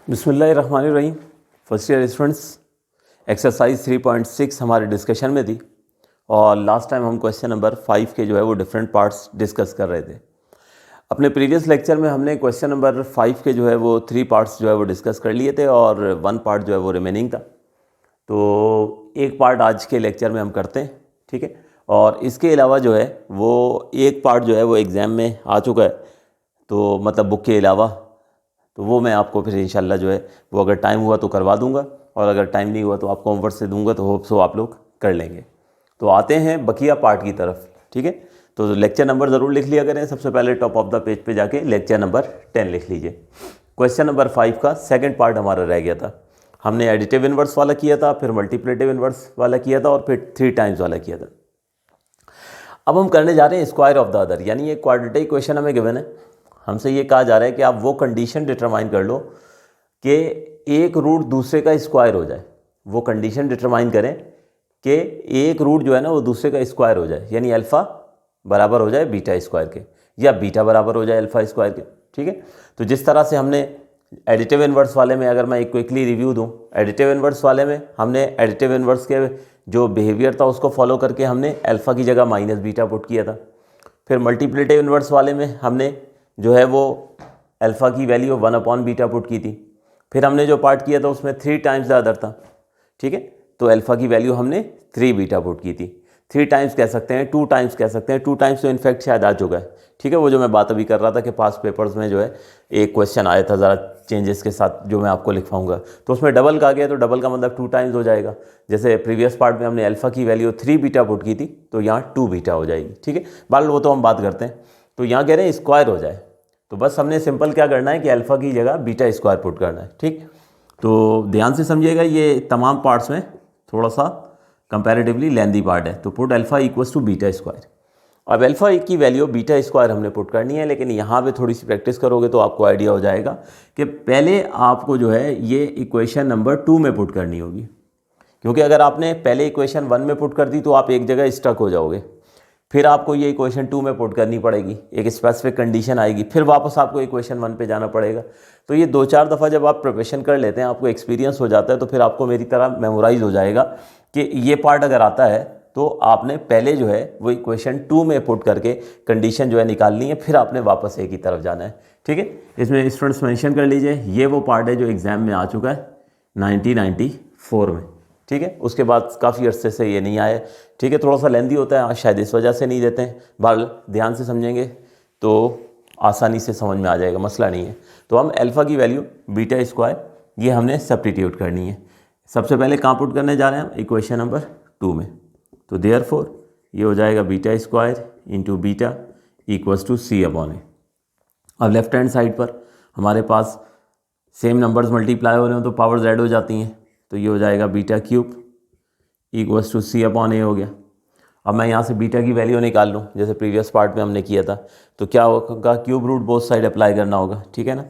बिस्मिल्लाहिर्रहमानिर्रहीम। First year students, exercise 3.6 हमारे discussion में थी और लास्ट टाइम हम क्वेश्चन नंबर 5 के जो है वो डिफरेंट पार्ट्स डिस्कस कर रहे थे। अपने प्रीवियस लेक्चर में हमने क्वेश्चन नंबर 5 के जो है वो 3 पार्ट्स जो है वो डिस्कस कर लिए थे और 1 पार्ट जो है वो रिमेनिंग था। तो एक पार्ट आज के लेक्चर में हम करते हैं, ठीक है। और इसके अलावा जो है वो एक पार्ट जो है वो एग्ज़ाम में आ चुका है, तो मतलब बुक के अलावा, तो वो मैं आपको फिर इंशाल्लाह जो है वो अगर टाइम हुआ तो करवा दूंगा और अगर टाइम नहीं हुआ तो आपको होमवर्क से दूंगा, तो होप सो आप लोग कर लेंगे। तो आते हैं बकिया पार्ट की तरफ, ठीक है। तो लेक्चर नंबर ज़रूर लिख लिया करें। सबसे पहले टॉप ऑफ द पेज पे जाके लेक्चर नंबर 10 लिख लीजिए। क्वेश्चन नंबर 5 का सेकेंड पार्ट हमारा रह गया था। हमने एडिटिव इन्वर्स वाला किया था, फिर मल्टीप्लेटिव इन्वर्स वाला किया था और फिर 3 टाइम्स वाला किया था। अब हम करने जा रहे हैं स्क्वायर ऑफ द अदर, यानी ये क्वाड्रेटिक इक्वेशन हमें गिवन है। हमसे ये कहा जा रहा है कि आप वो कंडीशन डिटरमाइन कर लो कि एक रूट दूसरे का स्क्वायर हो जाए। वो कंडीशन डिटरमाइन करें कि एक रूट जो है ना वो दूसरे का स्क्वायर हो जाए, यानी अल्फ़ा बराबर हो जाए बीटा स्क्वायर के या बीटा बराबर हो जाए अल्फ़ा स्क्वायर के, ठीक है। तो जिस तरह से हमने एडिटिव इन्वर्स वाले में, अगर मैं एक क्विकली रिव्यू दूं, एडिटिव इन्वर्स वाले में हमने एडिटिव इन्वर्स के जो बिहेवियर था उसको फॉलो करके हमने अल्फ़ा की जगह माइनस बीटा पुट किया था। फिर मल्टीप्लेटिव इन्वर्स वाले में हमने जो है वो अल्फ़ा की वैल्यू 1 बीटा पुट की थी। फिर हमने जो पार्ट किया था उसमें 3 टाइम्स द अदर था, ठीक है। तो अल्फ़ा की वैल्यू हमने 3 बीटा पुट की थी। 3 टाइम्स कह सकते हैं, 2 टाइम्स कह सकते हैं। 2 टाइम्स तो इनफैक्ट शायद आ चुका है, ठीक है। वो जो मैं बात अभी कर रहा था कि पास्ट पेपर्स में जो है एक क्वेश्चन आया था ज़रा चेंजेस के साथ, जो मैं आपको लिखवाऊंगा, तो उसमें डबल का गया, तो डबल का मतलब 2 टाइम्स हो जाएगा। जैसे प्रीवियस पार्ट में हमने अल्फ़ा की वैल्यू 3 बीटा पुट की थी, तो यहाँ 2 बीटा हो जाएगी, ठीक है। बाल वो तो हम बात करते हैं। तो यहाँ कह रहे हैं स्क्वायर हो जाए, तो बस हमने सिंपल क्या करना है कि अल्फ़ा की जगह बीटा स्क्वायर पुट करना है, ठीक। तो ध्यान से समझिएगा, ये तमाम पार्ट्स में थोड़ा सा कंपैरेटिवली लेंदी पार्ट है। तो put alpha equals to beta square. अब अल्फ़ा की वैल्यू बीटा स्क्वायर हमने पुट करनी है, लेकिन यहाँ पे थोड़ी सी प्रैक्टिस करोगे तो आपको आइडिया हो जाएगा कि पहले आपको जो है ये इक्वेशन नंबर 2 में पुट करनी होगी, क्योंकि अगर आपने पहले इक्वेशन 1 में पुट कर दी तो आप एक जगह स्टक हो जाओगे। फिर आपको ये इक्वेशन 2 में पुट करनी पड़ेगी, एक स्पेसिफिक कंडीशन आएगी, फिर वापस आपको इक्वेशन 1 पे जाना पड़ेगा। तो ये 2-4 दफ़ा जब आप प्रिपरेशन कर लेते हैं, आपको एक्सपीरियंस हो जाता है, तो फिर आपको मेरी तरह मेमोराइज हो जाएगा कि ये पार्ट अगर आता है तो आपने पहले जो है वो इक्वेशन 2 में पुट करके कंडीशन जो है निकालनी है, फिर आपने वापस ए की तरफ जाना है, ठीक है। इसमें स्टूडेंट्स मेंशन कर लीजिए, ये वो पार्ट है जो एग्ज़ाम में आ चुका है 1994 में, ठीक है। उसके बाद काफ़ी अरसे से ये नहीं आया, ठीक है। थोड़ा सा लेंदी होता है, शायद इस वजह से नहीं देते हैं। बाल ध्यान से समझेंगे तो आसानी से समझ में आ जाएगा, मसला नहीं है। तो हम अल्फ़ा की वैल्यू बीटा स्क्वायर ये हमने सब्स्टिट्यूट करनी है। सबसे पहले कहाँ पुट करने जा रहे हैं हम? इक्वेशन नंबर 2 में। तो देयरफॉर ये हो जाएगा beta square into beta equals to C upon A. अब लेफ्ट हैंड साइड पर हमारे पास सेम नंबर्स मल्टीप्लाई हो रहे हो तो पावर्स ऐड हो जाती हैं, तो ये हो जाएगा beta cube equals to C upon A हो गया। अब मैं यहाँ से बीटा की वैल्यू निकाल लूँ, जैसे प्रीवियस पार्ट में हमने किया था, तो क्या होगा? Cube root both side apply करना होगा, ठीक है ना।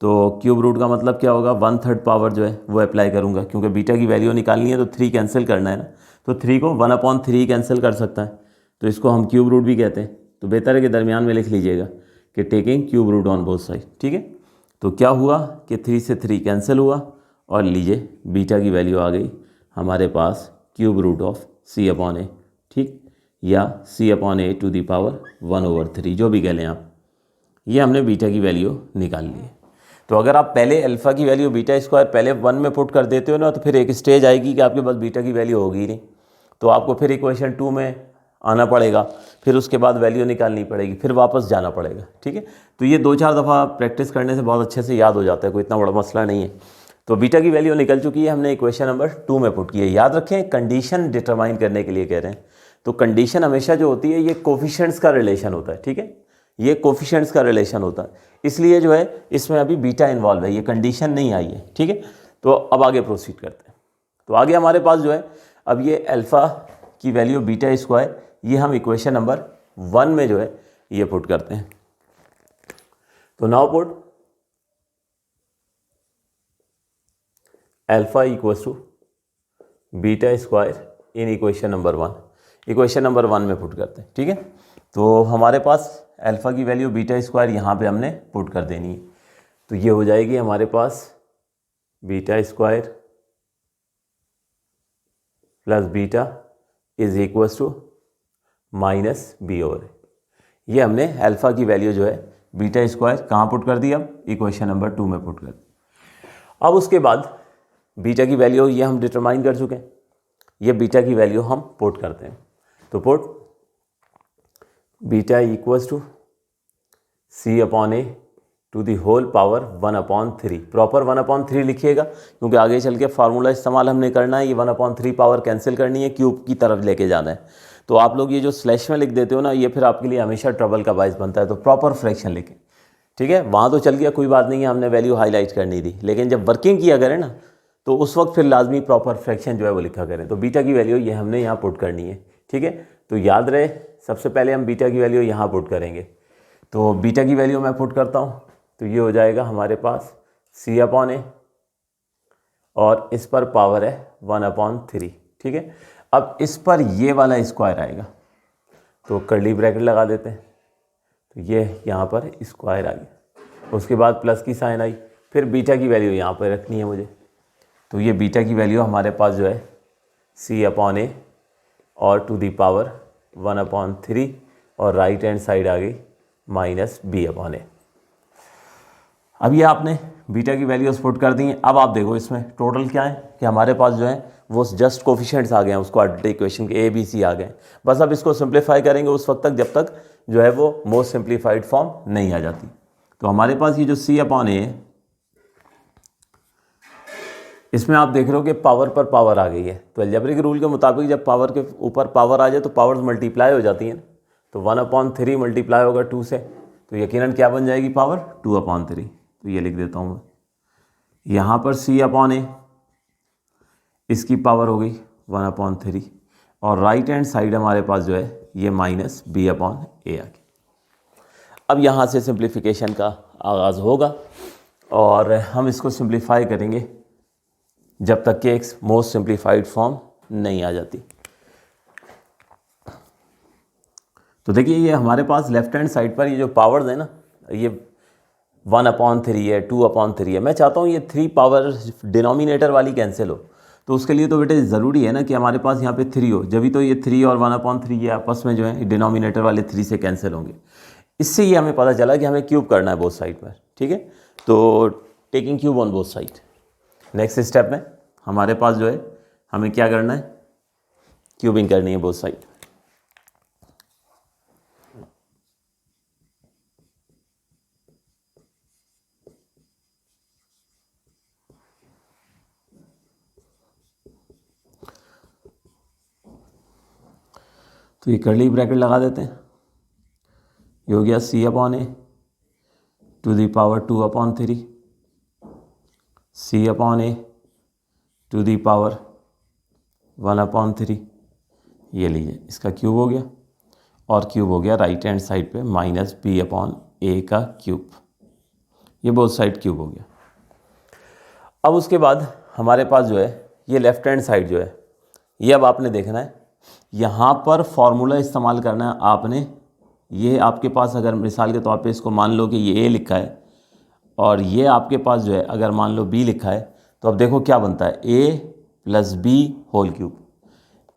तो क्यूब रूट का मतलब क्या होगा? 1/3 पावर जो है वो अप्लाई करूँगा, क्योंकि बीटा की वैल्यू निकालनी है तो 3 कैंसिल करना है ना। तो 3 को 1/3 कैंसिल कर सकता है, तो इसको हम क्यूब रूट भी कहते हैं। तो बेहतर है कि दरमियान में लिख लीजिएगा कि taking cube root on both side, ठीक है। तो क्या हुआ कि 3 से 3 कैंसिल हुआ और लीजिए बीटा की वैल्यू आ गई हमारे पास cube root of C upon A, ठीक, या C upon A to the power 1/3, जो भी कह लें आप। ये हमने बीटा की वैल्यू निकाल ली है। तो अगर आप पहले अल्फ़ा की वैल्यू बीटा स्क्वायर पहले 1 में पुट कर देते हो ना, तो फिर एक स्टेज आएगी कि आपके पास बीटा की वैल्यू होगी नहीं, तो आपको फिर इक्वेशन 2 में आना पड़ेगा, फिर उसके बाद वैल्यू निकालनी पड़ेगी, फिर वापस जाना पड़ेगा, ठीक है। तो ये 2-4 दफ़ा प्रैक्टिस करने से बहुत अच्छे से याद हो जाता है, कोई इतना बड़ा मसला नहीं है। तो बीटा की वैल्यू निकल चुकी है, हमने इक्वेशन नंबर 2 में पुट की है। याद रखें, कंडीशन डिटरमाइन करने के लिए कह रहे हैं, तो कंडीशन हमेशा जो होती है ये कोफिशिएंट्स का रिलेशन होता है, ठीक है। ये कोफिशिएंट्स का रिलेशन होता है, इसलिए जो है इसमें अभी बीटा इन्वॉल्व है, ये कंडीशन नहीं आई है, ठीक है। तो अब आगे प्रोसीड करते हैं। तो आगे हमारे पास जो है अब ये अल्फ़ा की वैल्यू बीटा स्क्वायर ये हम इक्वेशन नंबर 1 में जो है ये पुट करते हैं। तो now put alpha equals to beta square in equation number 1, equation number 1 में पुट करते हैं, ठीक है। तो हमारे पास अल्फ़ा की वैल्यू बीटा स्क्वायर यहाँ पे हमने पुट कर देनी है, तो ये हो जाएगी हमारे पास beta square plus beta is equals to minus B over. ये हमने अल्फ़ा की वैल्यू जो है बीटा स्क्वायर कहाँ पुट कर दी, अब इक्वेशन नंबर 2 में पुट कर दी। अब उसके बाद बीटा की वैल्यू ये हम डिटरमाइन कर चुके हैं, ये बीटा की वैल्यू हम पुट करते हैं। तो put beta equals to C upon A to the whole power 1/3। Proper 1/3 लिखिएगा, क्योंकि आगे चल के फार्मूला इस्तेमाल हमने करना है, ये 1/3 पावर कैंसिल करनी है, क्यूब की तरफ लेके जाना है। तो आप लोग ये जो स्लैश में लिख देते हो ना, ये फिर आपके लिए हमेशा ट्रबल का बायस बनता है। तो प्रॉपर फ्रैक्शन लिखें, ठीक है। वहाँ तो चल गया, कोई बात नहीं है, हमने वैल्यू हाईलाइट करनी थी, लेकिन जब वर्किंग किया करें ना, तो उस वक्त फिर लाजमी प्रॉपर फ्रैक्शन जो है वो लिखा करें। तो बीटा की वैल्यू ये हमने यहाँ पुट करनी है, ठीक है। तो याद रहे, सबसे पहले हम बीटा की वैल्यू यहाँ पुट करेंगे। तो बीटा की वैल्यू मैं पुट करता हूँ, तो ये हो जाएगा हमारे पास सी अपॉन ए, और इस पर पावर है 1/3, ठीक है। अब इस पर ये वाला स्क्वायर आएगा, तो कर्ली ब्रैकेट लगा देते हैं, तो ये यहाँ पर स्क्वायर आ गया। उसके बाद प्लस की साइन आई, फिर बीटा की वैल्यू यहाँ पर रखनी है मुझे। तो ये बीटा की वैल्यू हमारे पास जो है सी अपॉन ए और टू दी पावर 1/3, और राइट हैंड साइड आ गई माइनस बी अपॉन ए। अब ये आपने बीटा की वैल्यूज पुट कर दी हैं। अब आप देखो इसमें टोटल क्या है कि हमारे पास जो है वो जस्ट कोफिशिएंट्स आ गए हैं, उसको क्वाड्रेटिक इक्वेशन के ए बी सी आ गए। बस अब इसको सिंप्लीफाई करेंगे उस वक्त तक जब तक जो है वो मोस्ट सिंप्लीफाइड फॉर्म नहीं आ जाती। तो हमारे पास ये जो सी अपॉन ए है, इसमें आप देख रहे हो कि पावर पर पावर आ गई है। तो अलजेब्रिक रूल के मुताबिक जब पावर के ऊपर पावर आ जाए तो पावर्स मल्टीप्लाई हो जाती हैं। तो 1/3 मल्टीप्लाई होगा 2 से, तो यकीनन क्या बन जाएगी पावर 2/3। तो ये लिख देता हूँ मैं, यहाँ पर सी अपॉन ए, इसकी पावर हो गई 1/3, और राइट हैंड साइड हमारे पास जो है ये माइनस बी अपॉन ए आ गया। अब यहाँ से सिंप्लीफिकेशन का आगाज़ होगा, और हम इसको सिंप्लीफाई करेंगे जब तक कि एक मोस्ट सिंप्लीफाइड फॉर्म नहीं आ जाती। तो देखिए ये हमारे पास लेफ्ट हैंड साइड पर ये जो पावर्स है ना, ये 1/3 है, 2/3 है। मैं चाहता हूँ ये 3 पावर डिनोमिनेटर वाली कैंसिल हो। तो उसके लिए तो बेटे ज़रूरी है ना कि हमारे पास यहाँ पे 3 हो, जब भी तो ये 3 और 1/3 ये आपस में जो है डिनोमिनेटर वाले 3 से कैंसिल होंगे। इससे ये हमें पता चला कि हमें क्यूब करना है बोथ साइड पर, ठीक है। तो taking cube on both side. Next step में हमारे पास जो है हमें क्या करना है, क्यूबिंग करनी है बोथ साइड। तो ये कर्ली ब्रैकेट लगा देते हैं, ये हो गया C upon A to the power 2/3, C upon A to the power 1/3। ये लीजिए इसका क्यूब हो गया, और क्यूब हो गया राइट हैंड साइड पे माइनस बी अपॉन ए का क्यूब। ये बोथ साइड क्यूब हो गया। अब उसके बाद हमारे पास जो है ये लेफ्ट हैंड साइड जो है, ये अब आपने देखना है, यहाँ पर फॉर्मूला इस्तेमाल करना है आपने। ये आपके पास अगर मिसाल के तौर पे इसको मान लो कि ये ए लिखा है, और ये आपके पास जो है अगर मान लो बी लिखा है, तो अब देखो क्या बनता है, ए प्लस बी होल क्यूब,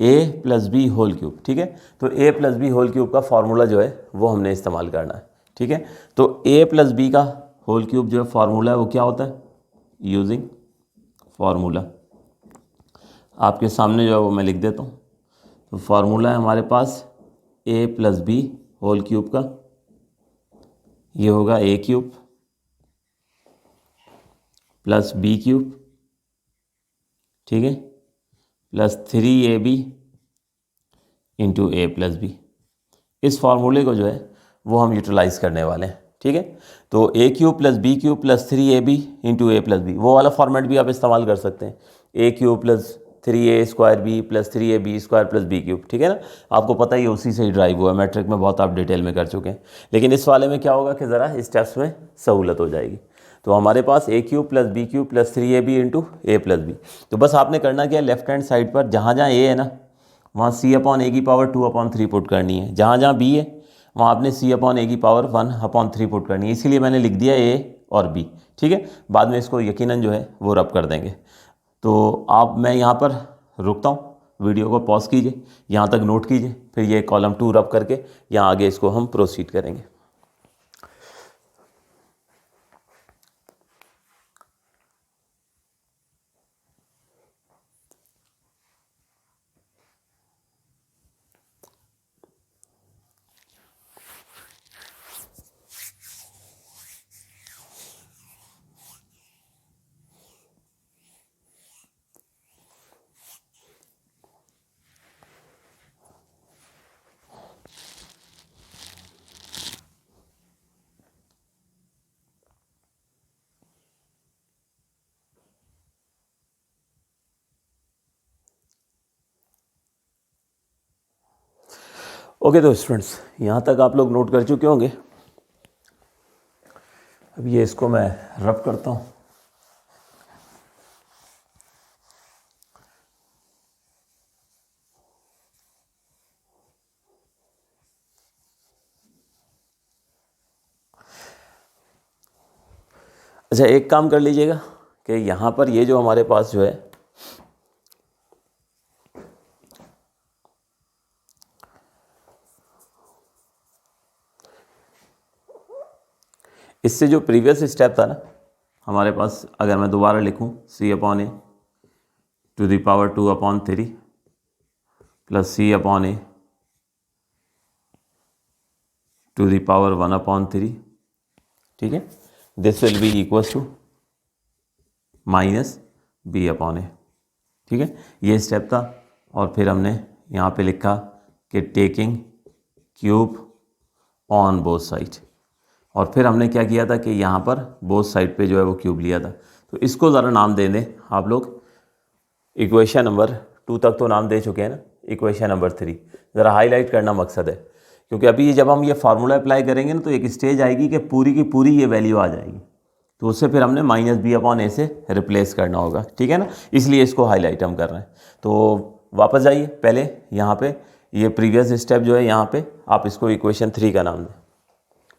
ए प्लस बी होल क्यूब, ठीक है। तो ए प्लस बी होल क्यूब का फार्मूला जो है वो हमने इस्तेमाल करना है, ठीक है। तो ए प्लस बी का होल क्यूब जो है फार्मूला है वो क्या होता है, यूजिंग फार्मूला आपके सामने जो है वो मैं लिख देता हूँ। तो फार्मूला है हमारे पास ए प्लस बी होल क्यूब का, ये होगा ए क्यूब प्लस बी क्यूब, ठीक है, plus 3ab into A plus B. इस फार्मूले को जो है वो हम यूटिलाइज़ करने वाले हैं, ठीक है। तो A cube plus B cube plus 3ab into A plus B, वो वाला फॉर्मेट भी आप इस्तेमाल कर सकते हैं, A cube plus 3a² B plus 3ab² plus B cube, ठीक है ना। आपको पता ही है उसी से ही ड्राइव हुआ है, मैट्रिक में बहुत आप डिटेल में कर चुके हैं। लेकिन इस वाले में क्या होगा कि ज़रा स्टेप्स में सहूलत हो जाएगी। तो हमारे पास A cube plus B cube plus 3ab into A plus B. तो बस आपने करना क्या है, लेफ्ट हैंड साइड पर जहाँ जहाँ ए है ना, वहाँ सी अपॉन ए की पावर 2/3 पुट करनी है। जहाँ जहाँ बी है वहाँ आपने सी अपॉन ए की पावर 1/3 पुट करनी है। इसीलिए मैंने लिख दिया ए और बी, ठीक है, बाद में इसको यकीनन जो है वो रब कर देंगे। तो मैं यहाँ पर रुकता हूँ, वीडियो को पॉज कीजिए, यहाँ तक नोट कीजिए, फिर ये कॉलम 2 रब करके यहाँ आगे इसको हम प्रोसीड करेंगे। ओके तो स्टूडेंट्स, यहाँ तक आप लोग नोट कर चुके होंगे। अब ये इसको मैं रब करता हूँ। अच्छा, एक काम कर लीजिएगा कि यहाँ पर ये जो हमारे पास जो है इससे जो प्रीवियस स्टेप था ना हमारे पास, अगर मैं दोबारा लिखूँ C/A to the power 2/3 plus C/A to the power 1/3, ठीक है, this will be equals to minus B/A, ठीक है, ये स्टेप था। और फिर हमने यहाँ पे लिखा कि taking cube on both side, और फिर हमने क्या किया था कि यहाँ पर बोथ साइड पे जो है वो क्यूब लिया था। तो इसको ज़रा नाम दे दें आप लोग। इक्वेशन नंबर 2 तक तो नाम दे चुके हैं ना, इक्वेशन नंबर 3 ज़रा हाईलाइट करना मकसद है, क्योंकि अभी जब हम ये फार्मूला अप्लाई करेंगे ना तो एक स्टेज आएगी कि पूरी की पूरी ये वैल्यू आ जाएगी, तो उससे फिर हमने -B/A से रिप्लेस करना होगा, ठीक है ना, इसलिए इसको हाईलाइट हम कर रहे हैं। तो वापस जाइए, पहले यहाँ पे ये प्रीवियस स्टेप जो है यहाँ पे आप इसको इक्वेशन 3 का नाम दें,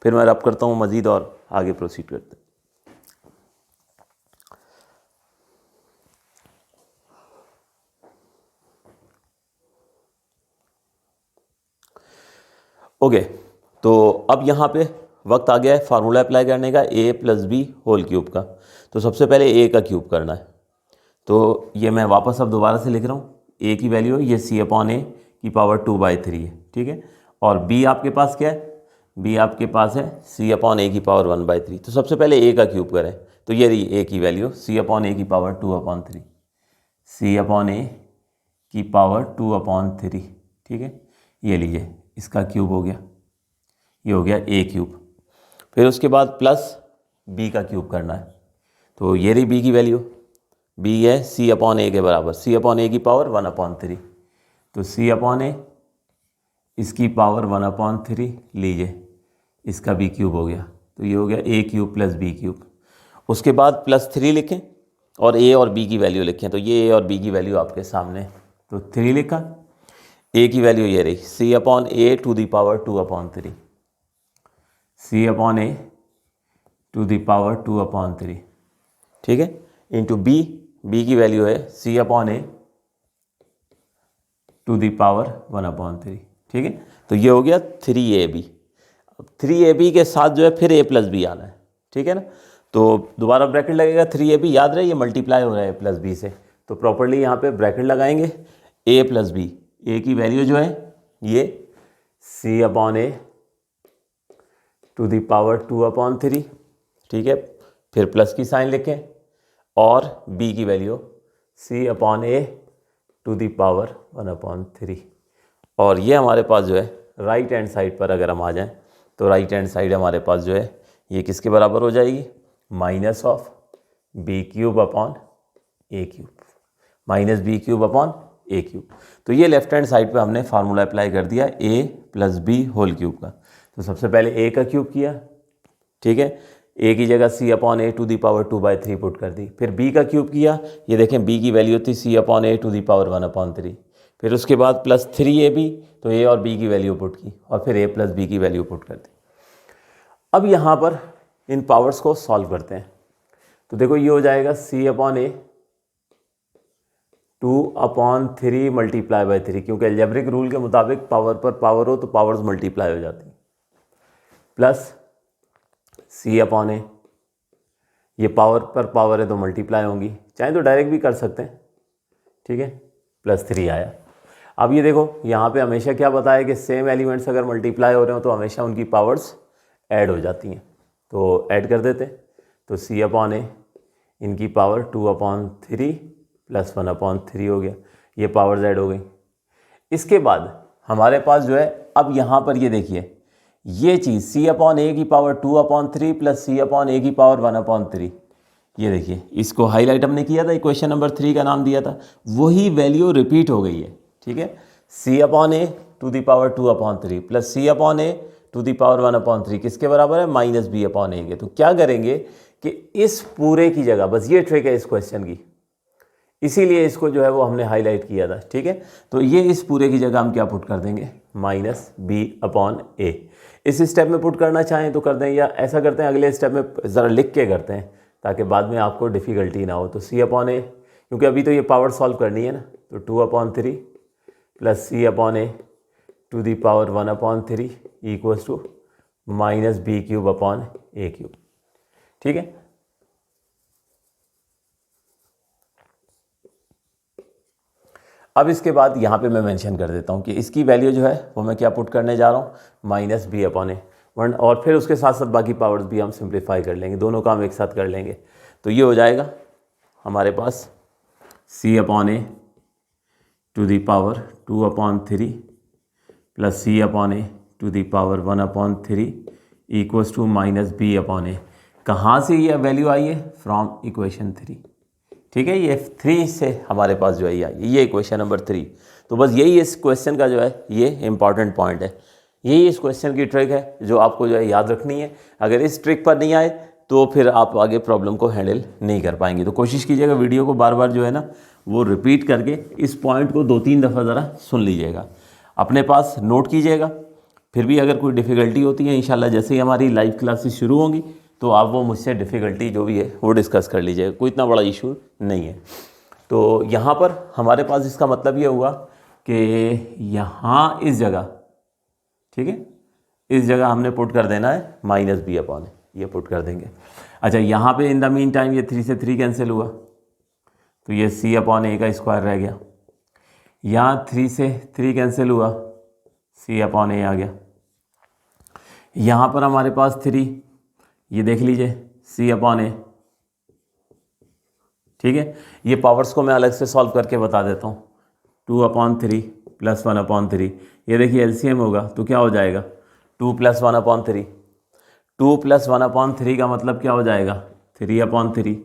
फिर मैं रब करता हूँ मज़ीद और आगे प्रोसीड करते हैं। ओके, तो अब यहाँ पे वक्त आ गया है फार्मूला अप्लाई करने का, a + b होल क्यूब का। तो सबसे पहले a का क्यूब करना है, तो ये मैं वापस अब दोबारा से लिख रहा हूँ। a की वैल्यू ये C/A की पावर 2/3 है, ठीक है, और b आपके पास क्या है, b आपके पास है C/A की पावर 1/3। तो सबसे पहले a का क्यूब करें, तो ये रही a की वैल्यू C/A की पावर 2/3, C/A की पावर 2/3, ठीक है, ये लीजिए, इसका क्यूब हो गया, ये हो गया a क्यूब। फिर उसके बाद प्लस b का क्यूब करना है, तो ये रही b की वैल्यू, b है C/A के बराबर, C/A की पावर 1/3, तो C/A इसकी पावर 1/3 लीजिए, इसका b क्यूब हो गया, तो ये हो गया a cube plus b cube. उसके बाद +3 लिखें और a और b की वैल्यू लिखें, तो ये a और b की वैल्यू आपके सामने, तो 3 लिखा, a की वैल्यू ये रही C/A to the power 2/3, C/A to the power 2/3, ठीक है, इंटू b की वैल्यू है C/A टू द पावर 1/3, ठीक है, तो ये हो गया 3ab। अब 3ab के साथ जो है फिर a + b आना है, ठीक है ना, तो दोबारा ब्रैकेट लगेगा, 3ab याद रहे ये मल्टीप्लाई हो रहा है a + b से, तो प्रॉपर्ली यहाँ पे ब्रैकेट लगाएंगे, a + b, a की वैल्यू जो है ये C/A टू द पावर 2/3, ठीक है, फिर प्लस की साइन लिखें, और b की value C/A to the power 1/3। और ये हमारे पास जो है राइट हैंड साइड पर अगर हम आ जाएं, तो राइट हैंड साइड हमारे पास जो है ये किसके बराबर हो जाएगी, -b³ - a³, तो ये लेफ्ट हैंड साइड पे हमने फार्मूला अप्लाई कर दिया a + b होल क्यूब का। तो सबसे पहले a का क्यूब किया, ठीक है, a की जगह C/A to the power 2/3 put कर दी, फिर b का क्यूब किया, ये देखें b की वैल्यू थी C/A टू द पावर 1/3, फिर उसके बाद +3ab, तो a और b की वैल्यू पुट की, और फिर a + b की वैल्यू पुट कर दी। अब यहाँ पर इन पावर्स को सॉल्व करते हैं। तो देखो ये हो जाएगा C/A 2/3 मल्टीप्लाई बाई 3, क्योंकि अलजेब्रिक रूल के मुताबिक पावर पर पावर हो तो पावर्स मल्टीप्लाई हो जाती हैं, प्लस C/A, ये पावर पर पावर है तो मल्टीप्लाई होंगी, चाहे तो डायरेक्ट भी कर सकते हैं, ठीक है, +3 आया। अब ये देखो यहाँ पे हमेशा क्या बताया कि सेम एलिमेंट्स अगर मल्टीप्लाई हो रहे हो तो हमेशा उनकी पावर्स ऐड हो जाती हैं, तो ऐड कर देते हैं। तो C/A इनकी पावर 2/3 + 1/3 हो गया, ये पावर्स ऐड हो गई। इसके बाद हमारे पास जो है, अब यहाँ पर ये देखिए ये चीज़ C/A की पावर 2/3 + C/A की पावर 1/3, ये देखिए इसको हाईलाइट हमने किया था, क्वेश्चन नंबर 3 का नाम दिया था, वही वैल्यू रिपीट हो गई है, ठीक है। C/A 2/3 + C/A 1/3 किसके बराबर है, -B/A के। तो क्या करेंगे कि इस पूरे की जगह, बस ये ट्रिक है इस क्वेश्चन की, इसीलिए इसको जो है वो हमने हाईलाइट किया था, ठीक है। तो ये इस पूरे की जगह हम क्या पुट कर देंगे, -B/A। इस स्टेप में पुट करना चाहें तो कर दें, या ऐसा करते हैं अगले स्टेप में ज़रा लिख के करते हैं ताकि बाद में आपको डिफ़िकल्टी ना हो। तो C/A, क्योंकि अभी तो ये पावर सॉल्व करनी है ना, तो 2/3 + C/A 1/3 = -B³ ठीक है। अब इसके बाद यहाँ पे मैं मेंशन कर देता हूँ कि इसकी वैल्यू जो है वो मैं क्या पुट करने जा रहा हूँ, -B/A, और फिर उसके साथ साथ बाकी पावर्स भी हम सिंप्लीफाई कर लेंगे, दोनों काम एक साथ कर लेंगे। तो ये हो जाएगा हमारे पास C/A 2/3 + C/A 1/3 = -B/A। कहाँ से ये वैल्यू आई है, फ्रॉम इक्वेशन 3, ठीक है। ये 3 से हमारे पास जो है ये आई, ये इक्वेशन नंबर 3। तो बस यही इस क्वेश्चन का जो है ये इंपॉर्टेंट पॉइंट है, यही इस क्वेश्चन की ट्रिक है जो आपको जो है याद रखनी है। अगर इस ट्रिक पर नहीं आए तो फिर आप आगे प्रॉब्लम को हैंडल नहीं कर पाएंगे। तो कोशिश कीजिएगा वीडियो को बार बार जो है ना वो रिपीट करके इस पॉइंट को 2-3 दफ़ा ज़रा सुन लीजिएगा, अपने पास नोट कीजिएगा। फिर भी अगर कोई डिफ़िकल्टी होती है, इंशाल्लाह जैसे ही हमारी लाइव क्लासेस शुरू होंगी तो आप वो मुझसे डिफ़िकल्टी जो भी है वो डिस्कस कर लीजिएगा, कोई इतना बड़ा इशू नहीं है। तो यहाँ पर हमारे पास इसका मतलब ये हुआ कि यहाँ इस जगह, ठीक है, इस जगह हमने पुट कर देना है -B/A, ये पुट कर देंगे। अच्छा, यहाँ पे इन द मीन टाइम ये 3 से 3 कैंसिल हुआ तो ये C/A का स्क्वायर रह गया। यहाँ 3 से 3 कैंसिल हुआ, C/A आ गया। यहाँ पर हमारे पास 3, ये देख लीजिए C/A, ठीक है। ये पावर्स को मैं अलग से सॉल्व करके बता देता हूँ। 2/3 + 1/3, ये देखिए एलसीएम होगा तो क्या हो जाएगा, 2 + 1/3। 2 + 1/3 का मतलब क्या हो जाएगा, 3/3,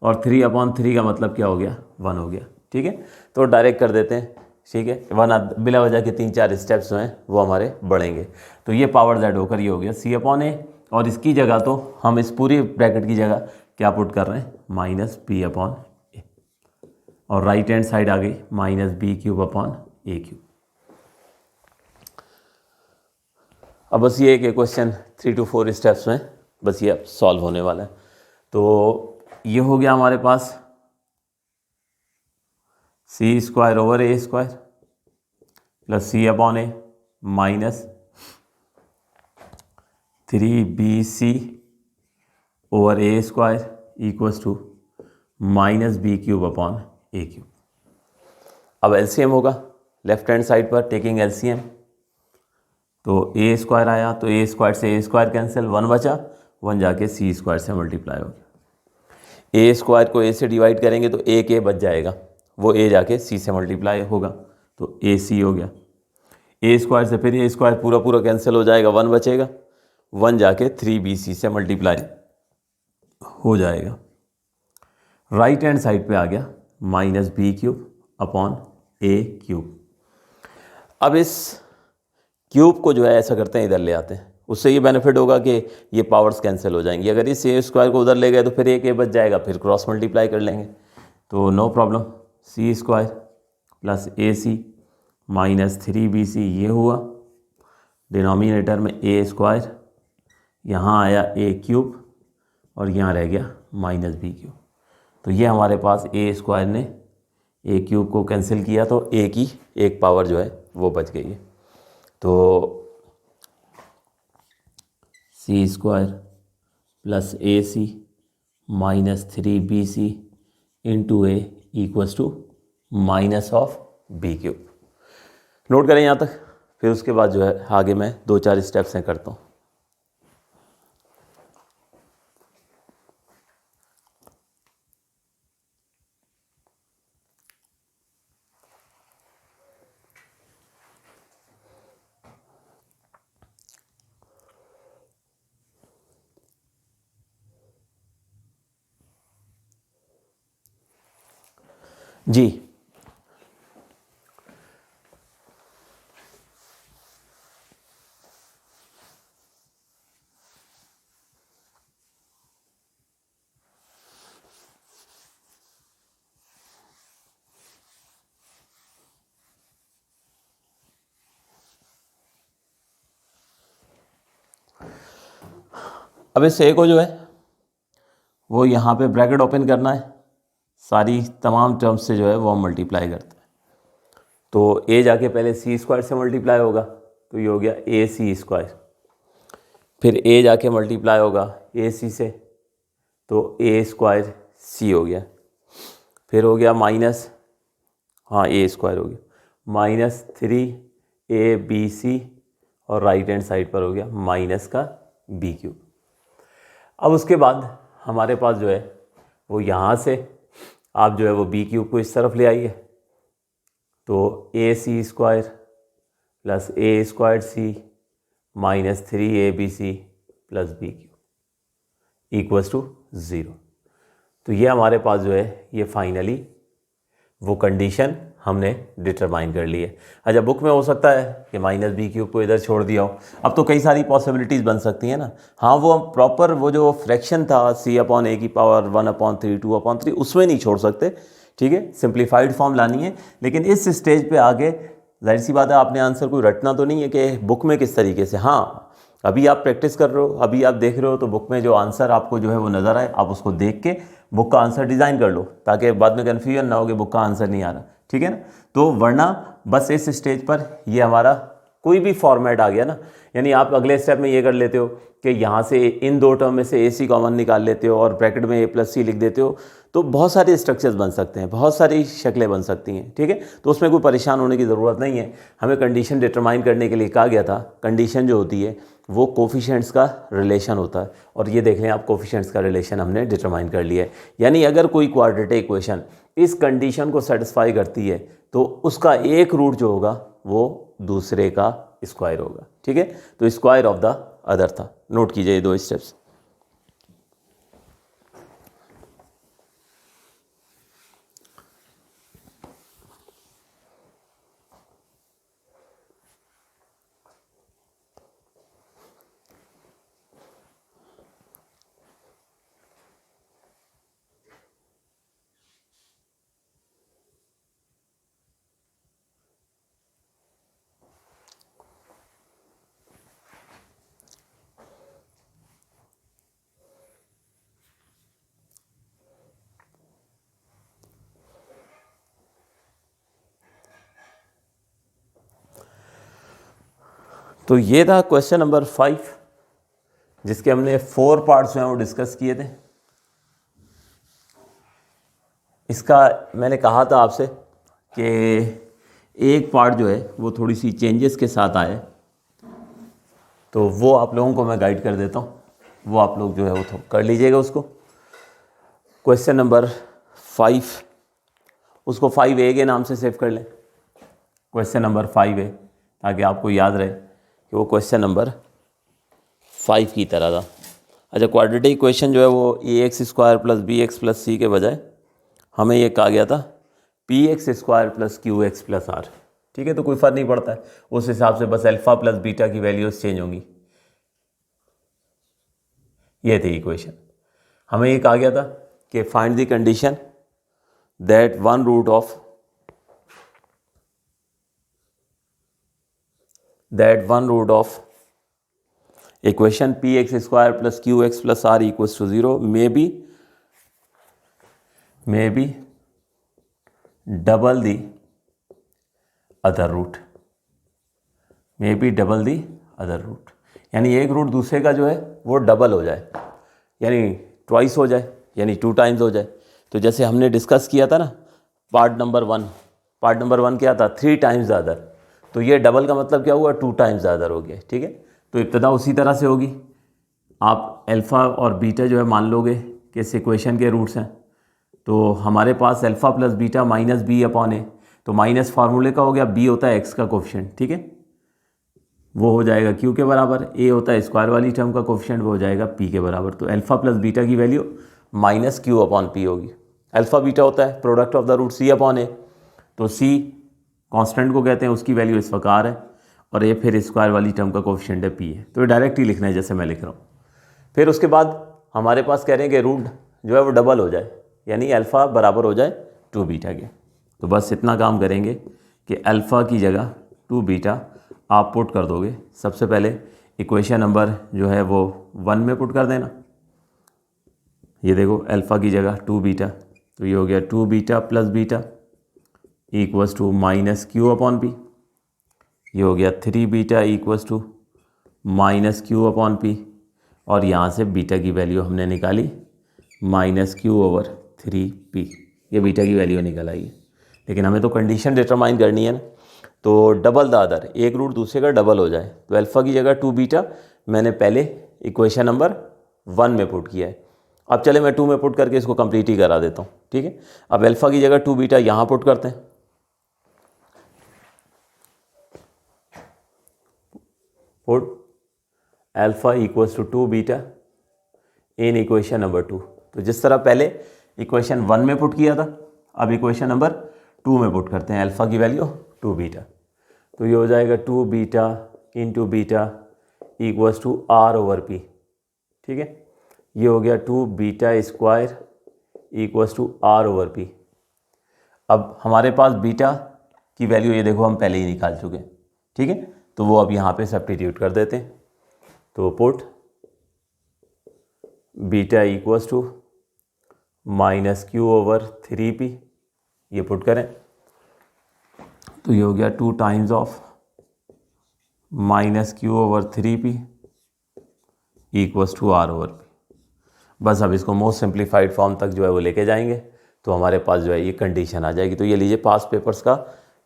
और 3/3 का मतलब क्या हो गया, 1 हो गया, ठीक है। तो डायरेक्ट कर देते हैं, ठीक है, वरना बिला वजह के 3-4 स्टेप्स जो हैं वो हमारे बढ़ेंगे। तो ये पावर ऐड होकर ये हो गया C/A, और इसकी जगह तो हम इस पूरी ब्रैकेट की जगह क्या पुट कर रहे हैं, -B/A, और राइट हैंड साइड आ गई -B³ अब बस ये है क्वेश्चन 3 to 4 स्टेप्स में बस ये अब सॉल्व होने वाला है। तो ये हो गया हमारे पास C² / A² + C/A -3BC / A² = -B³ अब एलसीएम होगा लेफ्ट हैंड साइड पर, टेकिंग एलसीएम, तो A² आया तो A² से A² कैंसिल, 1 बचा, 1 जाके C² से मल्टीप्लाई हो गया। A² को A से डिवाइड करेंगे तो एक A बच जाएगा, वो A जाके C से मल्टीप्लाई होगा तो AC हो गया। A² से फिर A² पूरा कैंसिल हो जाएगा, 1 बचेगा, 1 जाके 3BC से मल्टीप्लाई हो जाएगा। राइट हैंड साइड पे आ गया -B³ अब इस क्यूब को जो है ऐसा करते हैं इधर ले आते हैं, उससे ये बेनिफिट होगा कि ये पावर्स कैंसिल हो जाएंगी। अगर इस A² को उधर ले गए तो फिर एक A बच जाएगा, फिर क्रॉस मल्टीप्लाई कर लेंगे तो no problem. C² + AC -3BC ये हुआ, डिनोमिनेटर में A², यहाँ आया A³ और यहाँ रह गया माइनस बी क्यूब। तो ये हमारे पास ए स्क्वायर ने ए क्यूब को कैंसिल किया तो ए की एक पावर जो है वो बच गई है। तो C square plus A C minus 3bc into A equals to minus of B cube. Note करें यहाँ तक, फिर उसके बाद जो है आगे मैं 2-4 स्टेप्स हैं करता हूँ। जी अब इस ए को जो है वो यहाँ पे ब्रैकेट ओपन करना है, सारी तमाम टर्म्स से जो है वो हम मल्टीप्लाई करते हैं। तो ए जाके पहले सी स्क्वायर से मल्टीप्लाई होगा तो ये हो गया ए सी स्क्वायर, फिर ए जाके मल्टीप्लाई होगा ए सी से तो ए स्क्वायर सी हो गया, फिर हो गया माइनस, हाँ ए स्क्वायर हो गया माइनस 3abc और राइट हैंड साइड पर हो गया माइनस का बी क्यूब। अब उसके बाद हमारे पास जो है वो यहाँ से आप जो है वो बी क्यूब को इस तरफ ले आइए, तो A C square plus A square C minus 3abc plus B cube equals to 0। तो ये हमारे पास जो है ये फाइनली वो कंडीशन हमने डिटरमाइन कर ली है। अच्छा, बुक में हो सकता है कि माइनस बी क्यूब को इधर छोड़ दिया हो, अब तो कई सारी पॉसिबिलिटीज़ बन सकती हैं ना। हाँ, वो प्रॉपर वो जो फ्रैक्शन था सी अपॉन ए की पावर 1/3 2/3 उसमें नहीं छोड़ सकते, ठीक है, सिंप्लीफाइड फॉर्म लानी है। लेकिन इस स्टेज पे आगे जाहिर सी बात है आपने आंसर कोई रटना तो नहीं है कि बुक में किस तरीके से, हाँ अभी आप प्रैक्टिस कर रहे हो, अभी आप देख रहे हो तो बुक में जो आंसर आपको जो है वो नज़र आए, आप उसको देख के बुक का आंसर डिज़ाइन कर लो ताकि बाद में कन्फ्यूजन ना हो कि बुक का आंसर नहीं आ रहा, ठीक है ना। तो वरना बस इस स्टेज पर ये हमारा कोई भी फॉर्मेट आ गया ना, यानी आप अगले स्टेप में ये कर लेते हो कि यहाँ से इन दो टर्म में से ए सी कॉमन निकाल लेते हो और ब्रैकेट में ए प्लस सी लिख देते हो, तो बहुत सारे स्ट्रक्चर्स बन सकते हैं, बहुत सारी शक्लें बन सकती हैं, ठीक है। तो उसमें कोई परेशान होने की ज़रूरत नहीं है। हमें कंडीशन डिटरमाइन करने के लिए कहा गया था, कंडीशन जो होती है वो कोफिशिएंट्स का रिलेशन होता है, और ये देख लें आप कोफिशिएंट्स का रिलेशन हमने डिटरमाइन कर लिया है। यानी अगर कोई क्वाड्रेटिक इक्वेशन इस कंडीशन को सेटिस्फाई करती है तो उसका एक रूट जो होगा वो दूसरे का स्क्वायर होगा, ठीक है। तो स्क्वायर ऑफ द अदर था। नोट कीजिए 2 स्टेप्स। तो ये था क्वेश्चन नंबर 5 जिसके हमने 4 पार्ट्स जो हैं वो डिस्कस किए थे। इसका मैंने कहा था आपसे कि एक पार्ट जो है वो थोड़ी सी चेंजेस के साथ आए, तो वो आप लोगों को मैं गाइड कर देता हूँ, वो आप लोग जो है वो तो कर लीजिएगा उसको। क्वेश्चन नंबर 5 उसको 5A के नाम से सेव कर लें, क्वेश्चन नंबर 5A, ताकि आपको याद रहे कि वो क्वेश्चन नंबर 5 की तरह था। अच्छा, क्वाड्रेटिक इक्वेशन जो है वो ax² प्लस bx प्लस सी के बजाय हमें ये कहा गया था px² plus qx plus r, ठीक है। तो कोई फ़र्क नहीं पड़ता है, उस हिसाब से बस अल्फ़ा प्लस बीटा की वैल्यूज़ चेंज होंगी। ये थी इक्वेशन। हमें ये कहा गया था कि find the condition that one root of equation px² plus qx plus r equals to 0 may be may be double the other root, may be double the other root, यानी एक रूट दूसरे का जो है वो डबल हो जाए, यानी ट्वाइस हो जाए, यानी 2 टाइम्स हो जाए। तो जैसे हमने डिस्कस किया था ना पार्ट नंबर 1 क्या था, 3 टाइम्स अदर, तो ये डबल का मतलब क्या हुआ, 2 टाइम्स अदर हो गया। ठीक है, तो इब्तदा उसी तरह से होगी। आप अल्फ़ा और बीटा जो है मान लोगे कि इस इक्वेशन के रूट्स हैं, तो हमारे पास alpha plus beta minus B upon A, तो माइनस फार्मूले का हो गया, बी होता है एक्स का कोफिशिएंट, ठीक है, वो हो जाएगा क्यू के बराबर, ए होता है स्क्वायर वाली टर्म का कोफिशिएंट, वो हो जाएगा पी के बराबर। तो अल्फ़ा प्लस बीटा की value minus Q upon P होगी। अल्फ़ा बीटा होता है product of the root C upon A, तो सी कांस्टेंट को कहते हैं, उसकी वैल्यू इस प्रकार है, और ए फिर स्क्वायर वाली टर्म का कोफिशिएंट है पी है, तो ये डायरेक्ट ही लिखना है जैसे मैं लिख रहा हूँ। फिर उसके बाद हमारे पास कह रहे हैं कि रूट जो है वो डबल हो जाए, यानी अल्फ़ा बराबर हो जाए 2 बीटा के। तो बस इतना काम करेंगे कि अल्फ़ा की जगह 2 बीटा आप पुट कर दोगे। सबसे पहले इक्वेशन नंबर जो है वो 1 में पुट कर देना। ये देखो अल्फ़ा की जगह 2 बीटा, तो ये हो गया 2 beta plus beta equals to minus Q upon P. ये हो गया 3 beta equals to minus Q upon P, और यहाँ से बीटा की वैल्यू हमने निकाली माइनस क्यू ओवर 3p, ये बीटा की वैल्यू निकल आई है। लेकिन हमें तो कंडीशन डिटरमाइन करनी है ना, तो डबल द अदर, एक रूट दूसरे का डबल हो जाए, तो अल्फ़ा की जगह 2 बीटा मैंने पहले इक्वेशन नंबर 1 में पुट किया है। अब चले मैं 2 में पुट करके इसको कंप्लीट ही करा देता हूँ। ठीक है, अब अल्फ़ा की जगह 2 बीटा यहाँ पुट करते हैं, put alpha equals to 2 beta in equation number 2। तो जिस तरह पहले इक्वेशन 1 में पुट किया था, अब इक्वेशन नंबर 2 में पुट करते हैं अल्फ़ा की वैल्यू 2 बीटा। तो ये हो जाएगा 2 beta into beta equals to R over P. ठीक है, ये हो गया 2 beta square equals to R over P. अब हमारे पास बीटा की वैल्यू ये देखो हम पहले ही निकाल चुके हैं। ठीक है, तो वो अब यहाँ पे सब्स्टिट्यूट कर देते हैं, तो put beta equals to minus Q over 3p, ये पुट करें तो ये हो गया 2 times of minus Q over 3p equals to R over P. बस अब इसको मोस्ट सिंप्लीफाइड फॉर्म तक जो है वो लेके जाएंगे, तो हमारे पास जो है ये कंडीशन आ जाएगी। तो ये लीजिए पास पेपर्स का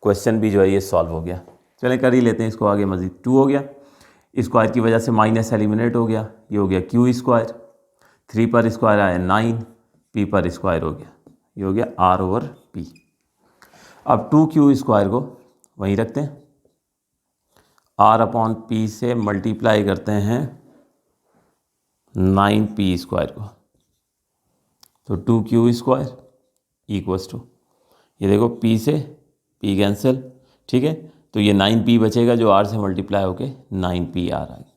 क्वेश्चन भी जो है ये सॉल्व हो गया। चलें कर ही लेते हैं इसको आगे मज़ीद। 2 हो गया, स्क्वायर की वजह से माइनस एलिमिनेट हो गया, ये हो गया क्यू स्क्वायर, 3 पर स्क्वायर आया 9, पी पर स्क्वायर हो गया, ये हो गया आर ओवर पी। अब 2q स्क्वायर को वहीं रखते हैं, आर अपॉन पी से मल्टीप्लाई करते हैं 9p स्क्वायर को, तो 2q स्क्वायर इक्वल्स टू, ये देखो p से p कैंसिल, ठीक है, तो ये 9p बचेगा जो r से मल्टीप्लाई होके 9pr आ गया।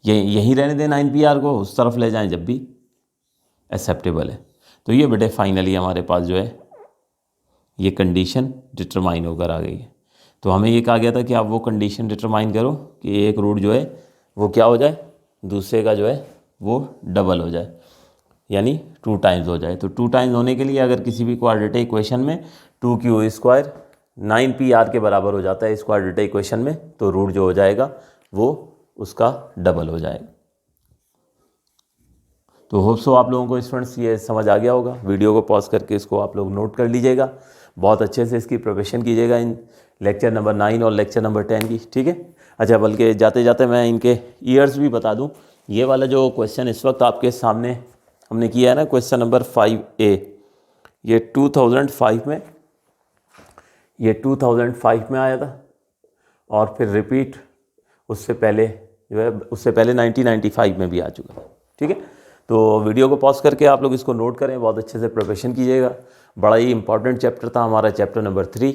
यहीं रहने दें 9pr को, उस तरफ ले जाएं जब भी एक्सेप्टेबल है। तो ये बेटे फाइनली हमारे पास जो है ये कंडीशन डिटरमाइन होकर आ गई है। तो हमें ये कहा गया था कि आप वो कंडीशन डिटरमाइन करो कि एक रूट जो है वो क्या हो जाए, दूसरे का जो है वो डबल हो जाए, यानी 2 टाइम्स हो जाए। तो 2 टाइम्स होने के लिए अगर किसी भी क्वाड्रेटिक इक्वेशन में 2q स्क्वायर 9pr के बराबर हो जाता है इस क्वाड्रेटिक इक्वेशन में, तो रूट जो हो जाएगा वो उसका डबल हो जाएगा। तो होप सो आप लोगों को स्टूडेंट्स ये समझ आ गया होगा। वीडियो को पॉज करके इसको आप लोग नोट कर लीजिएगा, बहुत अच्छे से इसकी प्रिपरेशन कीजिएगा इन लेक्चर नंबर 9 और लेक्चर नंबर 10 की। ठीक है, अच्छा बल्कि जाते जाते मैं इनके ईयर्स भी बता दूं। ये वाला जो क्वेश्चन इस वक्त आपके सामने हमने किया है ना, क्वेश्चन नंबर 5A, ये 2005 में आया था, और फिर रिपीट उससे पहले जो है उससे पहले 1995 में भी आ चुका था। ठीक है, तो वीडियो को पॉज करके आप लोग इसको नोट करें, बहुत अच्छे से प्रिपरेशन कीजिएगा। बड़ा ही इंपॉर्टेंट चैप्टर था हमारा, चैप्टर नंबर 3,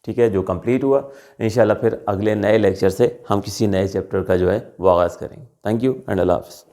ठीक है, जो कंप्लीट हुआ। इंशाल्लाह फिर अगले नए लेक्चर से हम किसी नए चैप्टर का जो है वो आगाज़ करेंगे। थैंक यू एंड अल्लाह हाफ़िज़।